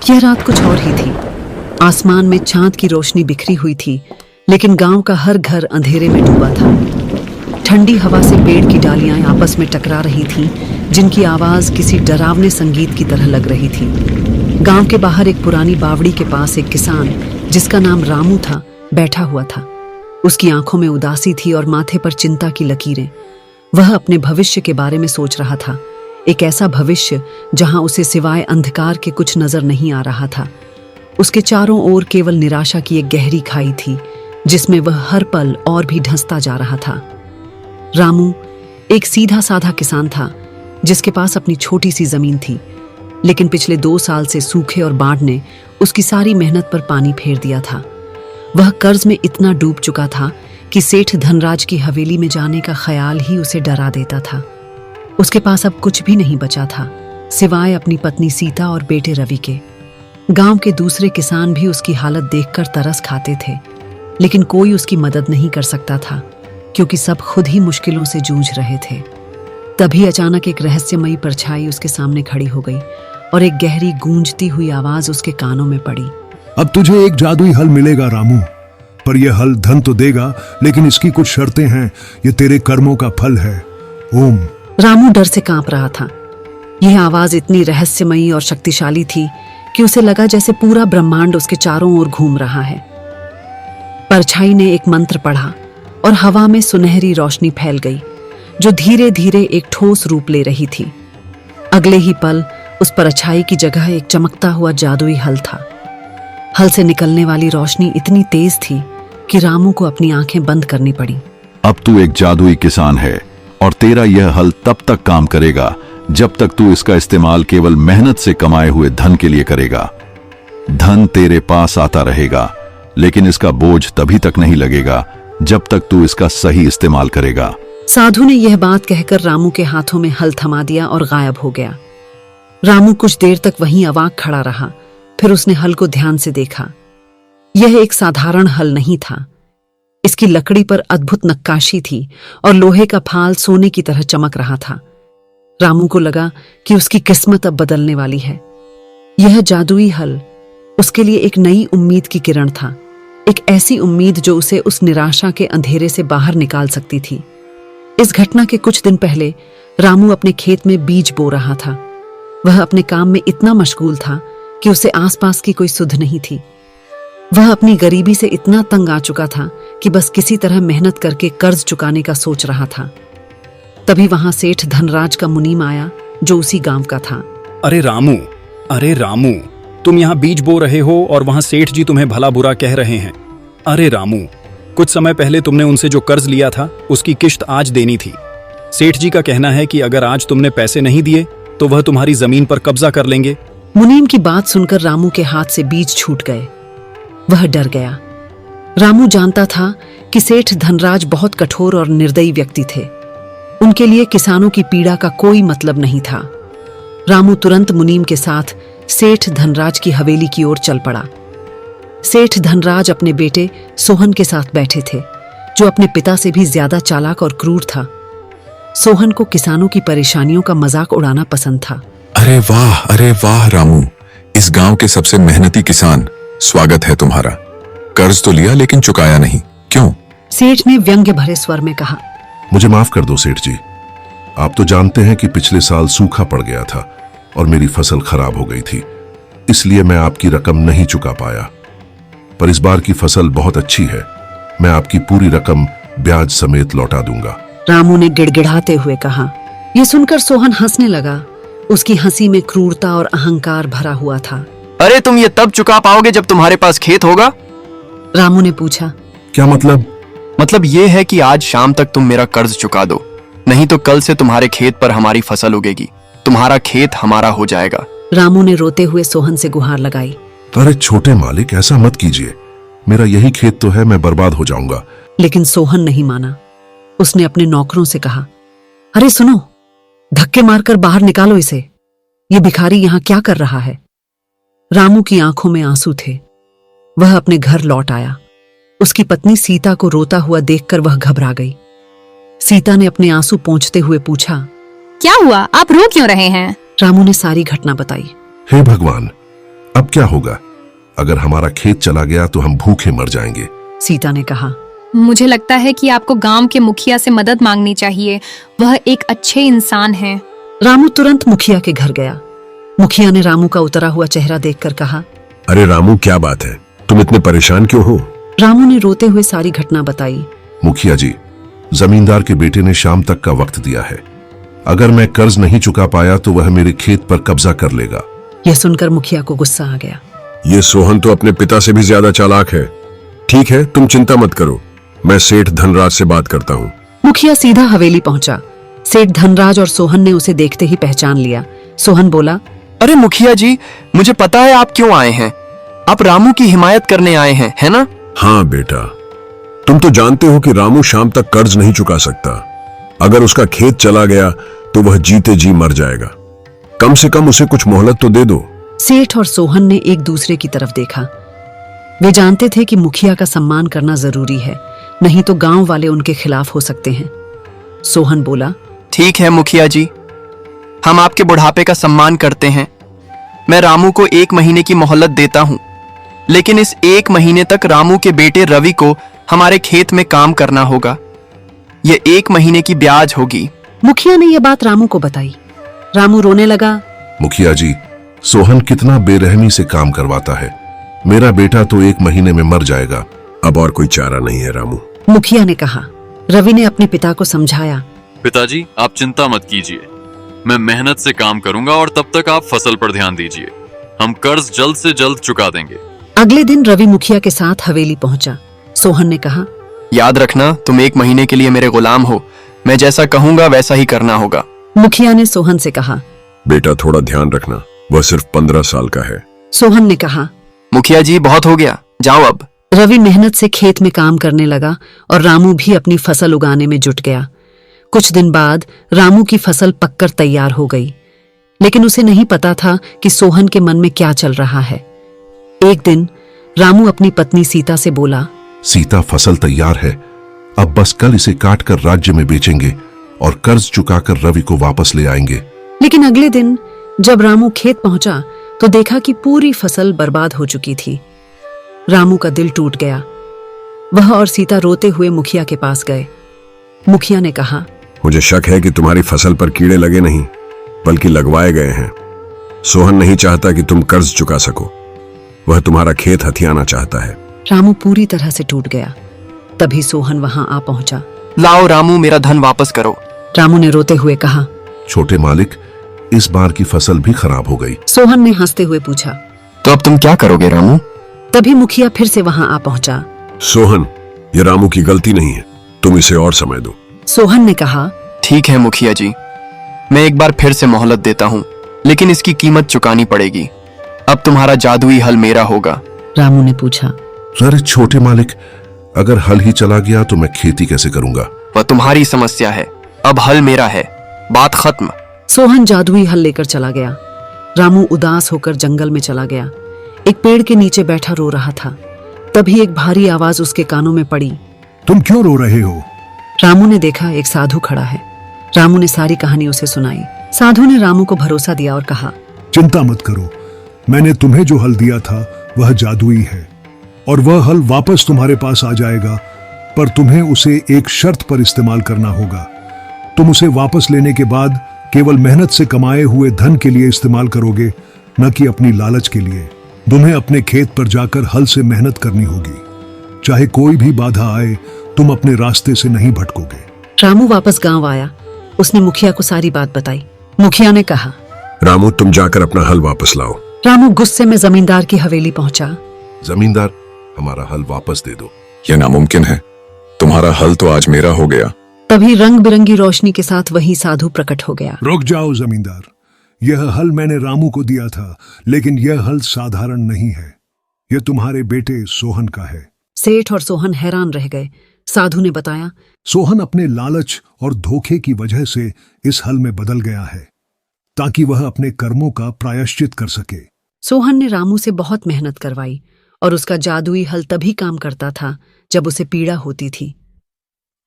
यह रात कुछ और ही थी। आसमान में चांद की रोशनी बिखरी हुई थी, लेकिन गांव का हर घर अंधेरे में डूबा था। ठंडी हवा से पेड़ की डालियां आपस में टकरा रही थीं, जिनकी आवाज किसी डरावने संगीत की तरह लग रही थी। गांव के बाहर एक पुरानी बावड़ी के पास एक किसान, जिसका नाम रामू था, बैठा हुआ था। उसकी आंखों में उदासी थी और माथे पर चिंता की लकीरें। वह अपने भविष्य के बारे में सोच रहा था, एक ऐसा भविष्य जहां उसे सिवाय अंधकार के कुछ नजर नहीं आ रहा था। उसके चारों ओर केवल निराशा की एक गहरी खाई थी, जिसमें वह हर पल और भी धंसता जा रहा था। रामू एक सीधा साधा किसान था, जिसके पास अपनी छोटी सी जमीन थी, लेकिन पिछले 2 साल से सूखे और बाढ़ ने उसकी सारी मेहनत पर पानी फेर दिया था। वह कर्ज में इतना डूब चुका था कि सेठ धनराज की हवेली में जाने का ख्याल ही उसे डरा देता था। उसके पास अब कुछ भी नहीं बचा था, सिवाय अपनी पत्नी सीता और बेटे रवि के। गांव के दूसरे किसान भी उसकी हालत देखकर तरस खाते थे, लेकिन कोई उसकी मदद नहीं कर सकता था, क्योंकि सब खुद ही मुश्किलों से जूझ रहे थे। तभी अचानक एक रहस्यमयी परछाई उसके सामने खड़ी हो गई और एक गहरी गूंजती हुई आवाज उसके कानों में पड़ी। अब तुझे एक जादुई हल मिलेगा रामू, पर यह हल धन तो देगा, लेकिन इसकी कुछ शर्तें हैं। ये तेरे कर्मों का फल है। ओम। रामू डर से कांप रहा था। यह आवाज इतनी रहस्यमयी और शक्तिशाली थी कि उसे लगा जैसे पूरा ब्रह्मांड उसके चारों ओर घूम रहा है। परछाई ने एक मंत्र पढ़ा और हवा में सुनहरी रोशनी फैल गई, जो धीरे धीरे एक ठोस रूप ले रही थी। अगले ही पल उस परछाई की जगह एक चमकता हुआ जादुई हल था। हल से निकलने वाली रोशनी इतनी तेज थी कि रामू को अपनी आंखें बंद करनी पड़ी। अब तू एक जादुई किसान है और तेरा यह हल तब तक काम करेगा जब तक तू इसका इस्तेमाल केवल मेहनत से कमाए हुए धन के लिए करेगा। धन तेरे पास आता रहेगा, लेकिन इसका बोझ तभी तक नहीं लगेगा जब तक तू इसका सही इस्तेमाल करेगा। साधु ने यह बात कहकर रामू के हाथों में हल थमा दिया और गायब हो गया। रामू कुछ देर तक वहीं अवाक खड़ा रहा। फिर उसने हल को ध्यान से देखा। यह एक साधारण हल नहीं था। इसकी लकड़ी पर अद्भुत नक्काशी थी और लोहे का फाल सोने की तरह चमक रहा था। रामू को लगा कि उसकी किस्मत अब बदलने वाली है। यह जादुई हल उसके लिए एक नई उम्मीद की किरण था, एक ऐसी उम्मीद जो उसे उस निराशा के अंधेरे से बाहर निकाल सकती थी। इस घटना के कुछ दिन पहले रामू अपने खेत में बीज बो रहा था। वह अपने काम में इतना मशगूल था कि उसे आसपास की कोई सुध नहीं थी। वह अपनी गरीबी से इतना तंग आ चुका था कि बस किसी तरह मेहनत करके कर्ज चुकाने का सोच रहा था। तभी वहां सेठ धनराज का मुनीम आया, जो उसी गांव का था। अरे रामू, तुम यहाँ बीज बो रहे हो और वहां सेठ जी तुम्हें भला बुरा कह रहे हैं। अरे रामू, कुछ समय पहले तुमने उनसे जो कर्ज लिया था उसकी किश्त आज देनी थी। सेठ जी का कहना है कि अगर आज तुमने पैसे नहीं दिए तो वह तुम्हारी जमीन पर कब्जा कर लेंगे। मुनीम की बात सुनकर रामू के हाथ से बीज छूट गए। वह डर गया। रामू जानता था कि सेठ धनराज बहुत कठोर और निर्दयी व्यक्ति थे। उनके लिए किसानों की पीड़ा का कोई मतलब नहीं था। रामू तुरंत मुनीम के साथ सेठ धनराज की हवेली की ओर चल पड़ा। सेठ धनराज अपने बेटे सोहन के साथ बैठे थे, जो अपने पिता से भी ज्यादा चालाक और क्रूर था। सोहन को किसानों की परेशानियों का मजाक उड़ाना पसंद था। अरे वाह रामू, इस गांव के सबसे मेहनती किसान, स्वागत है तुम्हारा। कर्ज तो लिया लेकिन चुकाया नहीं, क्यों? सेठ ने व्यंग्य भरे स्वर में कहा। मुझे माफ कर दो सेठ जी। आप तो जानते हैं कि पिछले साल सूखा पड़ गया था और मेरी फसल खराब हो गई थी, इसलिए मैं आपकी रकम नहीं चुका पाया। पर इस बार की फसल बहुत अच्छी है, मैं आपकी पूरी रकम ब्याज समेत लौटा दूंगा। रामू ने गिड़गिड़ाते हुए कहा। यह सुनकर सोहन हंसने लगा। उसकी हंसी में क्रूरता और अहंकार भरा हुआ था। अरे तुम ये तब चुका पाओगे जब तुम्हारे पास खेत होगा? रामू ने पूछा। क्या मतलब? मतलब ये है कि आज शाम तक तुम मेरा कर्ज चुका दो, नहीं तो कल से तुम्हारे खेत पर हमारी फसल उगेगी, तुम्हारा खेत हमारा हो जाएगा। रामू ने रोते हुए सोहन से गुहार लगाई। अरे छोटे मालिक, ऐसा मत कीजिए, मेरा यही खेत तो है, मैं बर्बाद हो जाऊंगा। लेकिन सोहन नहीं माना। उसने अपने नौकरों से कहा, अरे सुनो, धक्के मारकर बाहर निकालो इसे। ये भिखारी यहां क्या कर रहा है? रामू की आंखों में आंसू थे। वह अपने घर लौट आया। उसकी पत्नी सीता को रोता हुआ देखकर वह घबरा गई। सीता ने अपने आंसू पोंछते हुए पूछा, क्या हुआ, आप रो क्यों रहे हैं? रामू ने सारी घटना बताई। हे भगवान, अब क्या होगा? अगर हमारा खेत चला गया तो हम भूखे मर जाएंगे। सीता ने कहा। मुझे लगता है कि आपको गांव के मुखिया से मदद मांगनी चाहिए, वह एक अच्छे इंसान हैं। रामू तुरंत मुखिया के घर गया। मुखिया ने रामू का उतरा हुआ चेहरा देखकर कहा, अरे रामू, क्या बात है? तुम इतने परेशान क्यों हो? रामू ने रोते हुए सारी घटना बताई। मुखिया जी, जमींदार के बेटे ने शाम तक का वक्त दिया है। अगर मैं कर्ज नहीं चुका पाया तो वह मेरे खेत पर कब्जा कर लेगा। यह सुनकर मुखिया को गुस्सा आ गया। ये सोहन तो अपने पिता से भी ज्यादा चालाक है। ठीक है, तुम चिंता मत करो, मैं सेठ धनराज से बात करता हूँ। मुखिया सीधा हवेली पहुंचा। सेठ धनराज और सोहन ने उसे देखते ही पहचान लिया। सोहन बोला, अरे मुखिया जी, मुझे पता है आप क्यों आए हैं। आप रामू की हिमायत करने आए हैं, है ना? हाँ बेटा, तुम तो जानते हो कि रामू शाम तक कर्ज नहीं चुका सकता। अगर उसका खेत चला गया तो वह जीते जी मर जाएगा। कम से कम उसे कुछ मोहलत तो दे दो। सेठ और सोहन ने एक दूसरे की तरफ देखा। वे जानते थे कि मुखिया का सम्मान करना जरूरी है, नहीं तो गांव वाले उनके खिलाफ हो सकते हैं। सोहन बोला, ठीक है मुखिया जी, हम आपके बुढ़ापे का सम्मान करते हैं। मैं रामू को 1 महीने की मोहलत देता हूं, लेकिन इस 1 महीने तक रामू के बेटे रवि को हमारे खेत में काम करना होगा। यह 1 महीने की ब्याज होगी। मुखिया ने यह बात रामू को बताई। रामू रोने लगा। मुखिया जी, सोहन कितना बेरहमी से काम करवाता है। मेरा बेटा तो 1 महीने में मर जाएगा। अब और कोई चारा नहीं है रामू। मुखिया ने कहा। रवि ने अपने पिता को समझाया। पिताजी, आप चिंता मत कीजिए, मैं मेहनत से काम करूंगा और तब तक आप फसल पर ध्यान दीजिए। हम कर्ज जल्द से जल्द चुका देंगे। अगले दिन रवि मुखिया के साथ हवेली पहुंचा। सोहन ने कहा, याद रखना, तुम 1 महीने के लिए मेरे गुलाम हो। मैं जैसा कहूंगा वैसा ही करना होगा। मुखिया ने सोहन से कहा। बेटा थोड़ा ध्यान रखना, वह सिर्फ 15 साल का है। सोहन ने कहा। मुखिया जी, बहुत हो गया, जाओ अब। रवि मेहनत से खेत में काम करने लगा और रामू भी अपनी फसल उगाने में जुट गया। कुछ दिन बाद रामू की फसल पककर तैयार हो गई, लेकिन उसे नहीं पता था कि सोहन के मन में क्या चल रहा है। एक दिन रामू अपनी पत्नी सीता से बोला, सीता, फसल तैयार है, अब बस कल इसे काट कर राज्य में बेचेंगे और कर्ज चुकाकर रवि को वापस ले आएंगे। लेकिन अगले दिन जब रामू खेत पहुंचा तो देखा कि पूरी फसल बर्बाद हो चुकी थी। रामू का दिल टूट गया। वह और सीता रोते हुए मुखिया के पास गए। मुखिया ने कहा, मुझे शक है कि तुम्हारी फसल पर कीड़े लगे नहीं, बल्कि लगवाए गए हैं। सोहन नहीं चाहता कि तुम कर्ज चुका सको, वह तुम्हारा खेत हथियाना चाहता है। रामू पूरी तरह से टूट गया। तभी सोहन वहां आ पहुंचा। लाओ रामू, मेरा धन वापस करो। रामू ने रोते हुए कहा। छोटे मालिक, इस बार की फसल भी खराब हो गई। सोहन ने हंसते हुए पूछा, तो अब तुम क्या करोगे रामू? तभी मुखिया फिर से वहां आ पहुंचा। सोहन, ये रामू की गलती नहीं है, तुम इसे और समय दो। सोहन ने कहा, ठीक है मुखिया जी, मैं एक बार फिर से मोहलत देता हूँ, लेकिन इसकी कीमत चुकानी पड़ेगी। अब तुम्हारा जादुई हल मेरा होगा। रामू ने पूछा। अरे छोटे मालिक, अगर हल ही चला गया तो मैं खेती कैसे करूंगा? वह तुम्हारी समस्या है, अब हल मेरा है, बात खत्म। सोहन जादुई हल लेकर चला गया। रामू उदास होकर जंगल में चला गया। एक पेड़ के नीचे बैठा रो रहा था। तभी एक भारी आवाज उसके कानों में पड़ी। तुम क्यों रो रहे हो? रामू ने देखा एक साधु खड़ा है। रामू ने सारी कहानी उसे सुनाई। साधु ने रामू को भरोसा दिया और कहा, चिंता मत करो, मैंने तुम्हें जो हल दिया था वह जादुई है और वह हल वापस तुम्हारे पास आ जाएगा, पर तुम्हें उसे एक शर्त पर इस्तेमाल करना होगा। तुम उसे वापस लेने के बाद केवल मेहनत से कमाए हुए धन के लिए इस्तेमाल करोगे, न कि अपनी लालच के लिए। तुम्हें अपने खेत पर जाकर हल से मेहनत करनी होगी। चाहे कोई भी बाधा आए, तुम अपने रास्ते से नहीं भटकोगे। रामू वापस गांव आया। उसने मुखिया को सारी बात बताई। मुखिया ने कहा, रामू, तुम जाकर अपना हल वापस लाओ। रामू गुस्से में जमींदार की हवेली पहुंचा। जमींदार, हमारा हल वापस दे दो। यह नामुमकिन है, तुम्हारा हल तो आज मेरा हो गया। तभी रंग बिरंगी रोशनी के साथ वही साधु प्रकट हो गया। रुक जाओ जमींदार, यह हल मैंने रामू को दिया था, लेकिन यह हल साधारण नहीं है। यह तुम्हारे बेटे सोहन का है। सेठ और सोहन हैरान रह गए। साधु ने बताया, सोहन अपने लालच और धोखे की वजह से इस हल में बदल गया है, ताकि वह अपने कर्मों का प्रायश्चित कर सके। सोहन ने रामू से बहुत मेहनत करवाई और उसका जादुई हल तभी काम करता था जब उसे पीड़ा होती थी।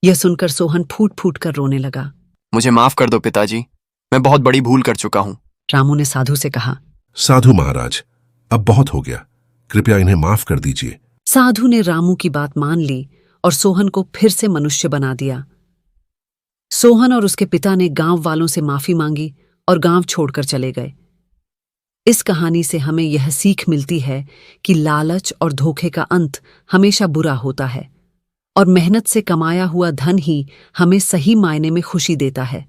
यह सुनकर सोहन फूट फूट कर रोने लगा। मुझे माफ कर दो पिताजी, मैं बहुत बड़ी भूल कर चुका हूँ। रामू ने साधु से कहा, साधु महाराज, अब बहुत हो गया, कृपया इन्हें माफ कर दीजिए। साधु ने रामू की बात मान ली और सोहन को फिर से मनुष्य बना दिया। सोहन और उसके पिता ने गांव वालों से माफी मांगी और गांव छोड़कर चले गए। इस कहानी से हमें यह सीख मिलती है कि लालच और धोखे का अंत हमेशा बुरा होता है और मेहनत से कमाया हुआ धन ही हमें सही मायने में खुशी देता है।